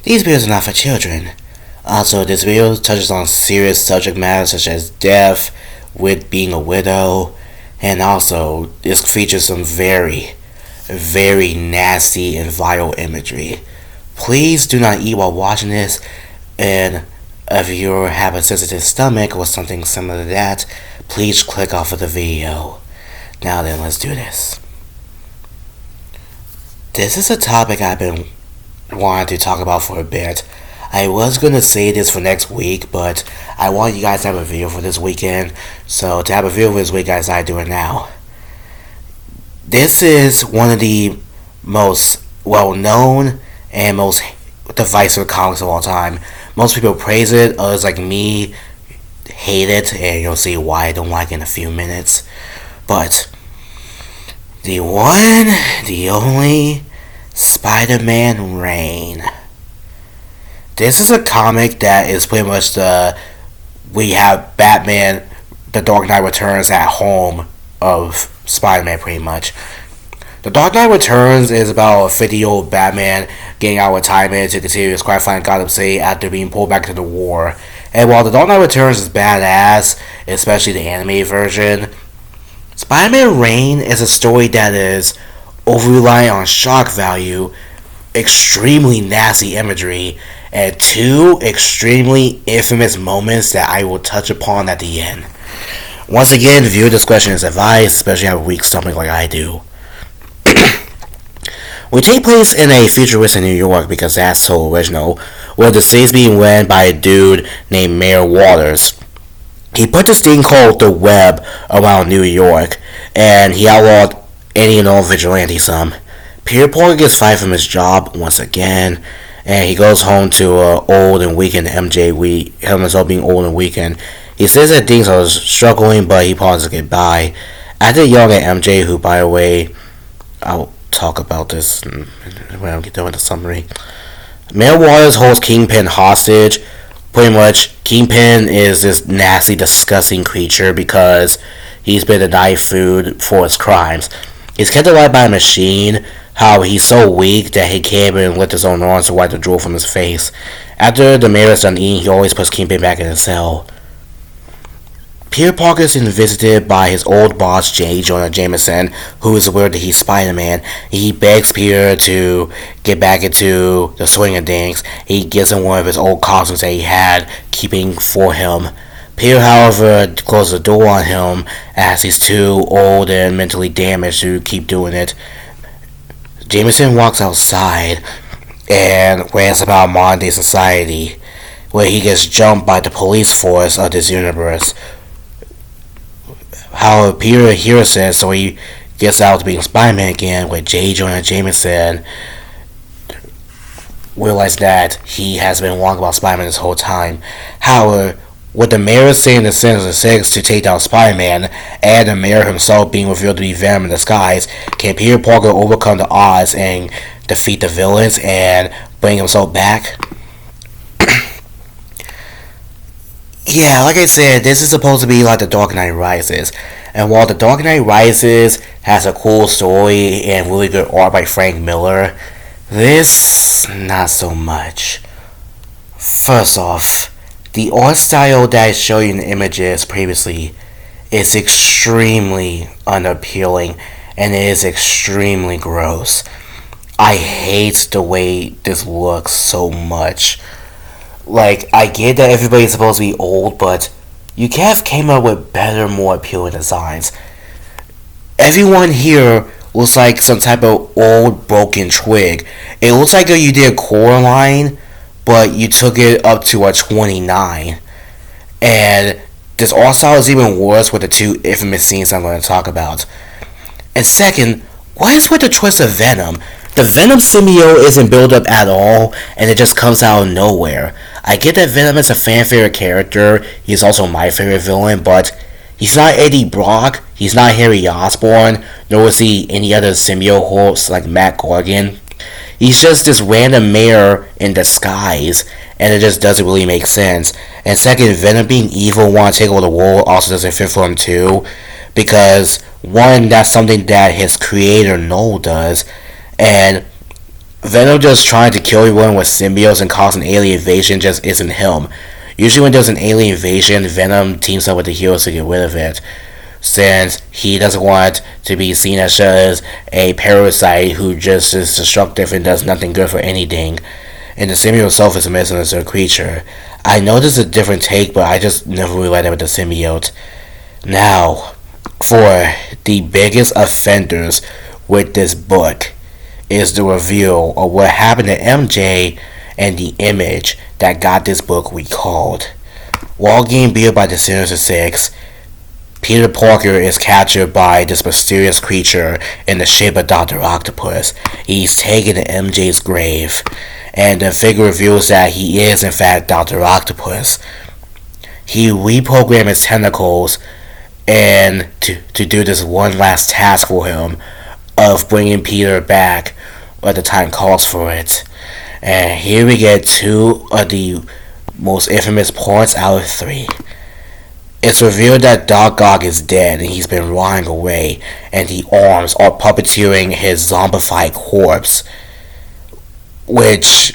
These videos are not for children. Also, this video touches on serious subject matter such as death, with being a widow, and also this features some very, very nasty and vile imagery. Please do not eat while watching this, and if you have a sensitive stomach or something similar to that, please click off of the video. Now then, let's do this. This is a topic I've been wanting to talk about for a bit. I was going to say this for next week, but I want you guys to have a video for this weekend. So to have a video for this week, guys, I do it now. This is one of the most well-known and most divisive comics of all time. Most people praise it, others like me hate it, and you'll see why I don't like it in a few minutes. But the one, the only Spider-Man Reign. This is a comic that is pretty much we have Batman, The Dark Knight Returns at home of Spider-Man pretty much. The Dark Knight Returns is about a 50-year-old Batman getting out of retirement to continue his crime-fighting Gotham City after being pulled back to the war. And while The Dark Knight Returns is badass, especially the animated version, Spider-Man Reign is a story that is over-reliant on shock value, extremely nasty imagery, and two extremely infamous moments that I will touch upon at the end. Once again, viewer discretion is advised, especially have a weak stomach like I do. We take place in a futuristic New York because that's so original, where the city's being run by a dude named Mayor Waters. He put this thing called the Web around New York, and he outlawed any and all vigilantism. Peter Parker gets fired from his job once again, and he goes home to old and weakened MJ. Him himself being old and weakened. He says that things are struggling, but he promises to get by. After yelling at MJ, who, by the way, I'll talk about this when I get done with the summary. Mayor Waters holds Kingpin hostage. Pretty much, Kingpin is this nasty, disgusting creature because he's been denied food for his crimes. He's kept alive by a machine. How he's so weak that he can't even lift his own arms to wipe the drool from his face. After the mayor is done eating, he always puts Kingpin back in his cell. Peter Parker is visited by his old boss, J. Jonah Jameson, who is aware that he's Spider-Man. He begs Peter to get back into the swing of things. He gives him one of his old costumes that he had keeping for him. Peter, however, closes the door on him as he's too old and mentally damaged to keep doing it. Jameson walks outside and rants about modern day society, where he gets jumped by the police force of this universe. However, Peter hears this, so he gets out to being Spider-Man again, where J. Jonah Jameson realizes that he has been wrong about Spider-Man this whole time. However, with the mayor saying the Sinister Six to take down Spider-Man, and the mayor himself being revealed to be Venom in disguise, can Peter Parker overcome the odds and defeat the villains and bring himself back? Yeah, like I said, this is supposed to be like The Dark Knight Rises. And while The Dark Knight Rises has a cool story and really good art by Frank Miller, this, not so much. First off, the art style that I showed you in the images previously is extremely unappealing and it is extremely gross. I hate the way this looks so much. Like, I get that everybody's supposed to be old, but you could have came up with better, more appealing designs. Everyone here looks like some type of old, broken twig. It looks like you did Coraline, but you took it up to a 29. And this art style is even worse with the two infamous scenes I'm going to talk about. And second, what is with the twist of Venom? The Venom symbiote isn't built up at all, and it just comes out of nowhere. I get that Venom is a fan favorite character, he's also my favorite villain, but he's not Eddie Brock, he's not Harry Osborn, nor is he any other symbiote host like Matt Corgan. He's just this random mayor in disguise, and it just doesn't really make sense. And second, Venom being evil, want to take over the world also doesn't fit for him too, because one, that's something that his creator Noel does, and Venom just trying to kill everyone with symbiotes and cause an alien invasion just isn't him. Usually when there's an alien invasion, Venom teams up with the heroes to get rid of it, since he doesn't want to be seen as just a parasite who just is destructive and does nothing good for anything. And the symbiote itself is a misunderstood creature. I know this is a different take, but I just never really liked it with the symbiote. Now, for the biggest offenders with this book is the reveal of what happened to MJ and the image that got this book recalled. While getting beat by the Sinister Six, Peter Parker is captured by this mysterious creature in the shape of Dr. Octopus. He's taken to MJ's grave, and the figure reveals that he is in fact Dr. Octopus. He reprogrammed his tentacles and to do this one last task for him of bringing Peter back when the time calls for it. And here we get two of the most infamous parts out of three. It's revealed that Doc Ock is dead and he's been rotting away, and the arms are puppeteering his zombified corpse, which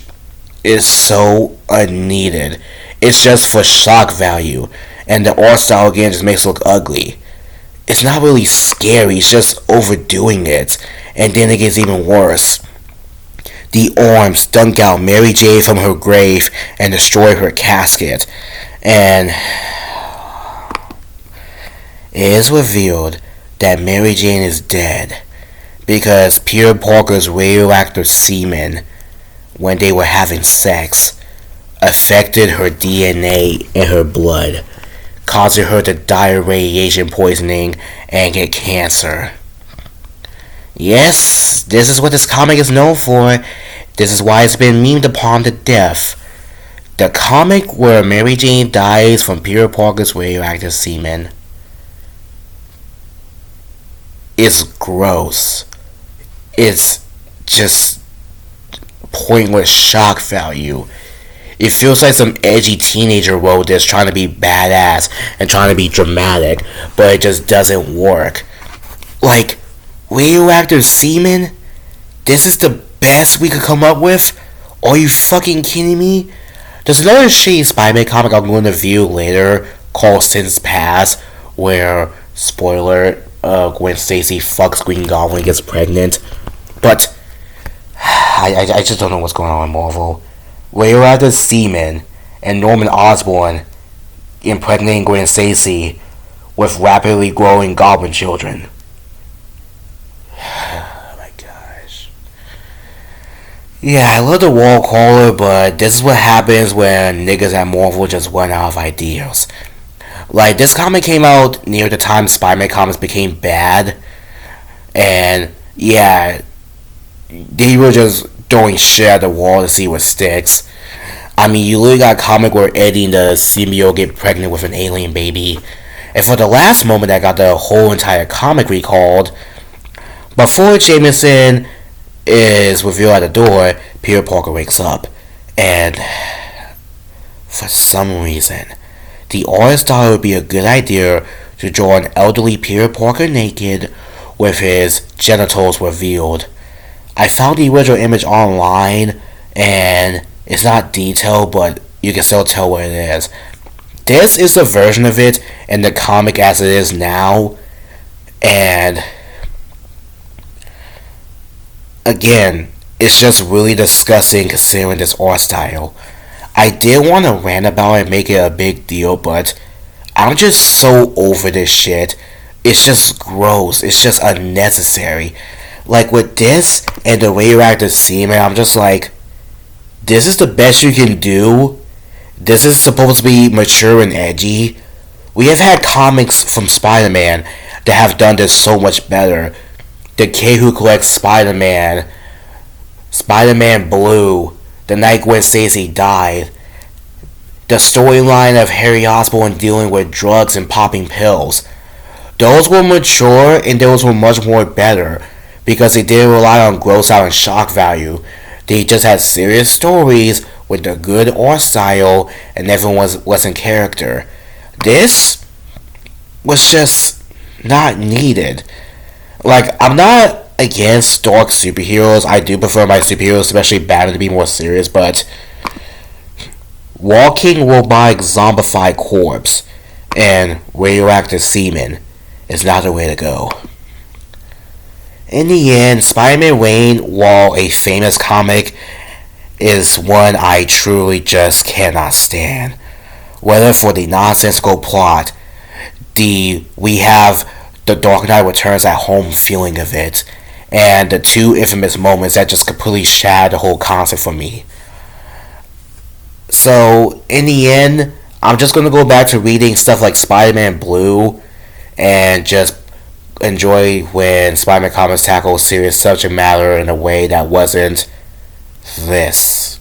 is so unneeded. It's just for shock value, and the art style again just makes it look ugly. It's not really scary, it's just overdoing it, and then it gets even worse. The arms dunk out Mary Jane from her grave and destroy her casket, and it is revealed that Mary Jane is dead because Peter Parker's radioactive semen, when they were having sex, affected her DNA in her blood, causing her to die of radiation poisoning and get cancer. Yes, this is what this comic is known for. This is why it's been memed upon to death. The comic where Mary Jane dies from Peter Parker's radioactive semen is gross. It's just pointless shock value. It feels like some edgy teenager wrote this trying to be badass and trying to be dramatic, but it just doesn't work. Like, radioactive semen? This is the best we could come up with? Are you fucking kidding me? There's another shitty Spider-Man comic I'm going to review later called Since Past, where, spoiler, Gwen Stacy fucks Green Goblin and gets pregnant. But I just don't know what's going on in Marvel. Radioactive semen and Norman Osborn impregnating Gwen Stacy with rapidly growing goblin children. Oh my gosh. Yeah, I love the wall caller, but this is what happens when niggas at Marvel just run out of ideas. Like, this comic came out near the time Spider-Man comics became bad, and yeah, they were just throwing shit at the wall to see what sticks. I mean, you literally got a comic where Eddie and the symbiote get pregnant with an alien baby, and for the last moment that got the whole entire comic recalled, before Jameson is revealed at the door, Peter Parker wakes up, and for some reason, the artist thought it would be a good idea to draw an elderly Peter Parker naked with his genitals revealed. I found the original image online, and it's not detailed, but you can still tell what it is. This is the version of it in the comic as it is now, and again, it's just really disgusting considering this art style. I did want to rant about it and make it a big deal, but I'm just so over this shit. It's just gross. It's just unnecessary. Like, with this and the radioactive semen, I'm just like, this is the best you can do? This is supposed to be mature and edgy? We have had comics from Spider-Man that have done this so much better. The Kid Who Collects Spider-Man, Spider-Man Blue, the night Gwen Stacy died, the storyline of Harry Osborn dealing with drugs and popping pills. Those were mature and those were much more better because they didn't rely on gross out and shock value. They just had serious stories with a good art style and everyone was in character. This was just not needed. Like, I'm not against dark superheroes. I do prefer my superheroes, especially Batman, to be more serious, but walking robotic zombified corpse and radioactive semen is not the way to go. In the end, Spider-Man Reign, while a famous comic, is one I truly just cannot stand. Whether for the nonsensical plot, we have the Dark Knight Returns at home feeling of it, and the two infamous moments that just completely shattered the whole concept for me. So, in the end, I'm just gonna go back to reading stuff like Spider-Man Blue and just enjoy when Spider-Man comics tackle serious subject matter in a way that wasn't this.